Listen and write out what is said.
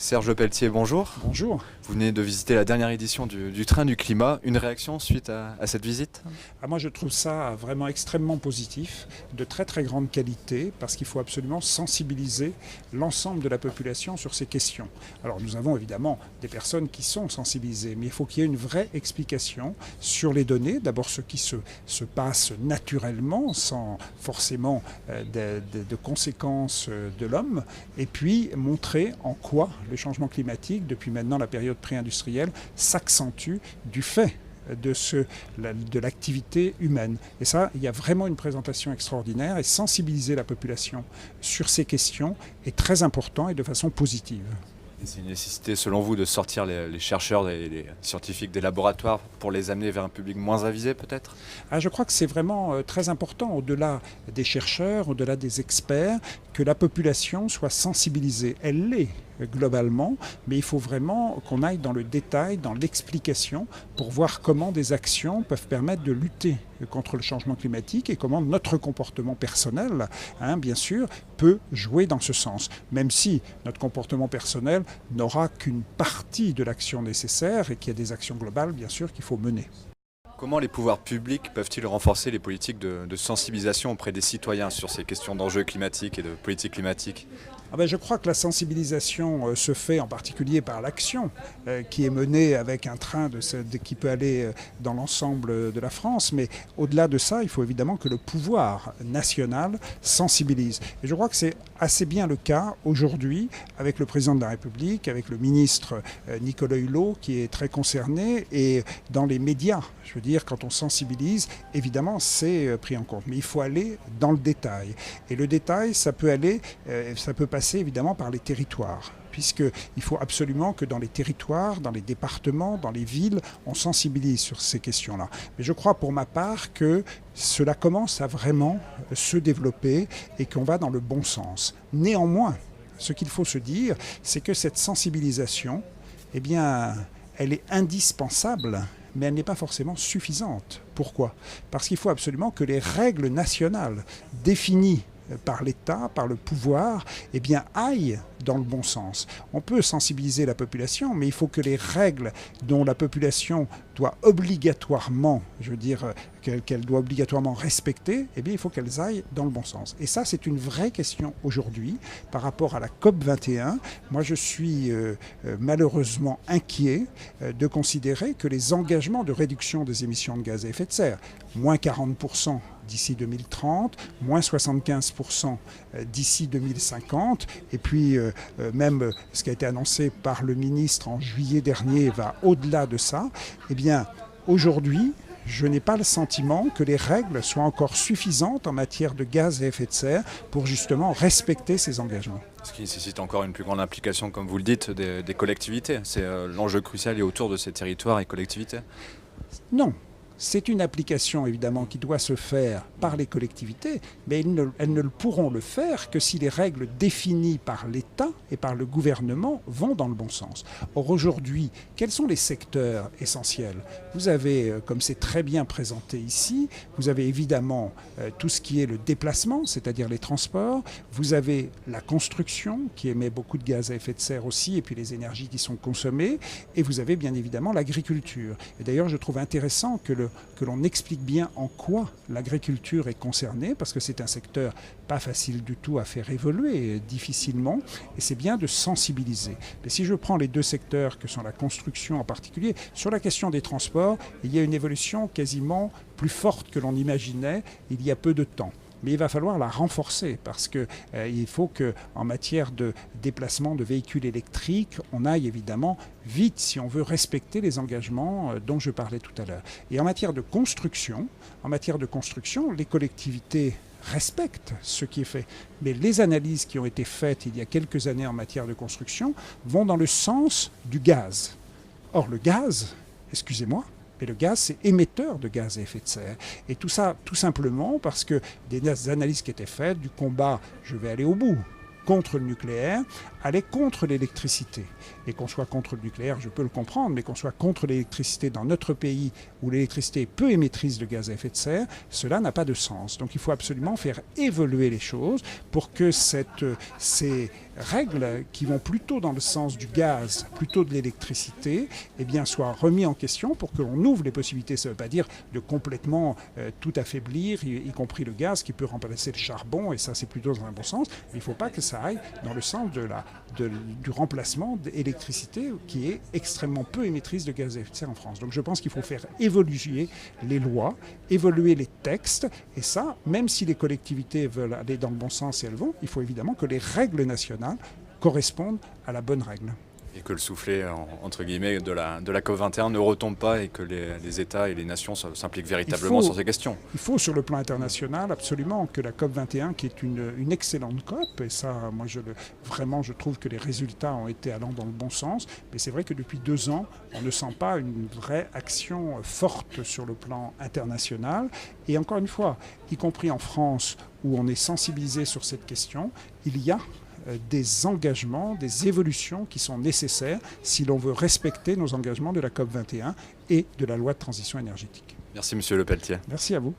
Serge Pelletier, bonjour. Bonjour. Vous venez de visiter la dernière édition du Train du Climat. Une réaction suite à cette visite? Moi je trouve ça vraiment extrêmement positif, de très très grande qualité, parce qu'il faut absolument sensibiliser l'ensemble de la population sur ces questions. Alors nous avons évidemment des personnes qui sont sensibilisées, mais il faut qu'il y ait une vraie explication sur les données. D'abord ce qui se passe naturellement, sans forcément de conséquences de l'homme, et puis montrer en quoi le changement climatique, depuis maintenant la période pré-industrielle, s'accentue du fait de l'activité humaine. Et ça, il y a vraiment une présentation extraordinaire, et sensibiliser la population sur ces questions est très important et de façon positive. C'est une nécessité, selon vous, de sortir les chercheurs et les scientifiques des laboratoires pour les amener vers un public moins avisé, peut-être? Je crois que c'est vraiment très important, au-delà des chercheurs, au-delà des experts, que la population soit sensibilisée. Elle l'est globalement, mais il faut vraiment qu'on aille dans le détail, dans l'explication, pour voir comment des actions peuvent permettre de lutter contre le changement climatique et comment notre comportement personnel, bien sûr, peut jouer dans ce sens. Même si notre comportement personnel n'aura qu'une partie de l'action nécessaire et qu'il y a des actions globales, bien sûr, qu'il faut mener. Comment les pouvoirs publics peuvent-ils renforcer les politiques de sensibilisation auprès des citoyens sur ces questions d'enjeux climatiques et de politique climatique? Je crois que la sensibilisation se fait en particulier par l'action qui est menée avec un train qui peut aller dans l'ensemble de la France. Mais au-delà de ça, il faut évidemment que le pouvoir national sensibilise. Et je crois que c'est assez bien le cas aujourd'hui avec le président de la République, avec le ministre Nicolas Hulot qui est très concerné, et dans les médias. Je veux dire, quand on sensibilise, évidemment, c'est pris en compte. Mais il faut aller dans le détail. Et le détail, ça peut passer évidemment par les territoires, puisqu'il faut absolument que dans les territoires, dans les départements, dans les villes, on sensibilise sur ces questions-là. Mais je crois pour ma part que cela commence à vraiment se développer et qu'on va dans le bon sens. Néanmoins, ce qu'il faut se dire, c'est que cette sensibilisation, elle est indispensable, mais elle n'est pas forcément suffisante. Pourquoi ? Parce qu'il faut absolument que les règles nationales définies par l'État, par le pouvoir, aillent dans le bon sens. On peut sensibiliser la population, mais il faut que les règles dont la population doit obligatoirement, qu'elle doit obligatoirement respecter, il faut qu'elles aillent dans le bon sens. Et ça, c'est une vraie question aujourd'hui par rapport à la COP21. Moi, je suis malheureusement inquiet de considérer que les engagements de réduction des émissions de gaz à effet de serre, moins 40% d'ici 2030, moins 75% d'ici 2050, et puis même ce qui a été annoncé par le ministre en juillet dernier va au-delà de ça. Aujourd'hui, je n'ai pas le sentiment que les règles soient encore suffisantes en matière de gaz à effet de serre pour justement respecter ces engagements. Ce qui nécessite encore une plus grande implication, comme vous le dites, des collectivités. C'est l'enjeu crucial est autour de ces territoires et collectivités. Non. C'est une application évidemment qui doit se faire par les collectivités, mais elles ne pourront le faire que si les règles définies par l'État et par le gouvernement vont dans le bon sens. Or aujourd'hui, quels sont les secteurs essentiels ? Vous avez, comme c'est très bien présenté ici, vous avez évidemment tout ce qui est le déplacement, c'est-à-dire les transports, vous avez la construction qui émet beaucoup de gaz à effet de serre aussi, et puis les énergies qui sont consommées, et vous avez bien évidemment l'agriculture. Et d'ailleurs, je trouve intéressant que l'on explique bien en quoi l'agriculture est concernée, parce que c'est un secteur pas facile du tout à faire évoluer, difficilement, et c'est bien de sensibiliser. Mais si je prends les deux secteurs que sont la construction en particulier, sur la question des transports, il y a une évolution quasiment plus forte que l'on imaginait il y a peu de temps. Mais il va falloir la renforcer parce qu'il faut qu'en matière de déplacement de véhicules électriques, on aille évidemment vite si on veut respecter les engagements dont je parlais tout à l'heure. Et en matière de construction, les collectivités respectent ce qui est fait. Mais les analyses qui ont été faites il y a quelques années en matière de construction vont dans le sens du gaz. Or le gaz, excusez-moi, mais le gaz, c'est émetteur de gaz à effet de serre. Et tout ça, tout simplement parce que des analyses qui étaient faites du combat, je vais aller au bout, contre le nucléaire, allait contre l'électricité. Et qu'on soit contre le nucléaire, je peux le comprendre, mais qu'on soit contre l'électricité dans notre pays où l'électricité est peu émettrice de gaz à effet de serre, cela n'a pas de sens. Donc il faut absolument faire évoluer les choses pour que ces règles qui vont plutôt dans le sens du gaz, plutôt de l'électricité, eh bien, soient remis en question pour que l'on ouvre les possibilités. Ça ne veut pas dire de complètement tout affaiblir, y compris le gaz qui peut remplacer le charbon, et ça c'est plutôt dans un bon sens. Mais il ne faut pas que ça aille dans le sens du remplacement d'électricité qui est extrêmement peu émettrice de gaz à effet de serre en France. Donc je pense qu'il faut faire évoluer les lois, évoluer les textes, et ça, même si les collectivités veulent aller dans le bon sens et elles vont, il faut évidemment que les règles nationales correspondent à la bonne règle. Et que le soufflet, entre guillemets, de la COP21 ne retombe pas et que les États et les nations s'impliquent véritablement sur ces questions. Il faut, sur le plan international, absolument que la COP21, qui est une excellente COP, et ça, moi, je trouve que les résultats ont été allant dans le bon sens, mais c'est vrai que depuis 2 ans, on ne sent pas une vraie action forte sur le plan international. Et encore une fois, y compris en France, où on est sensibilisé sur cette question, il y a des engagements, des évolutions qui sont nécessaires si l'on veut respecter nos engagements de la COP21 et de la loi de transition énergétique. Merci Monsieur Lepelletier. Merci à vous.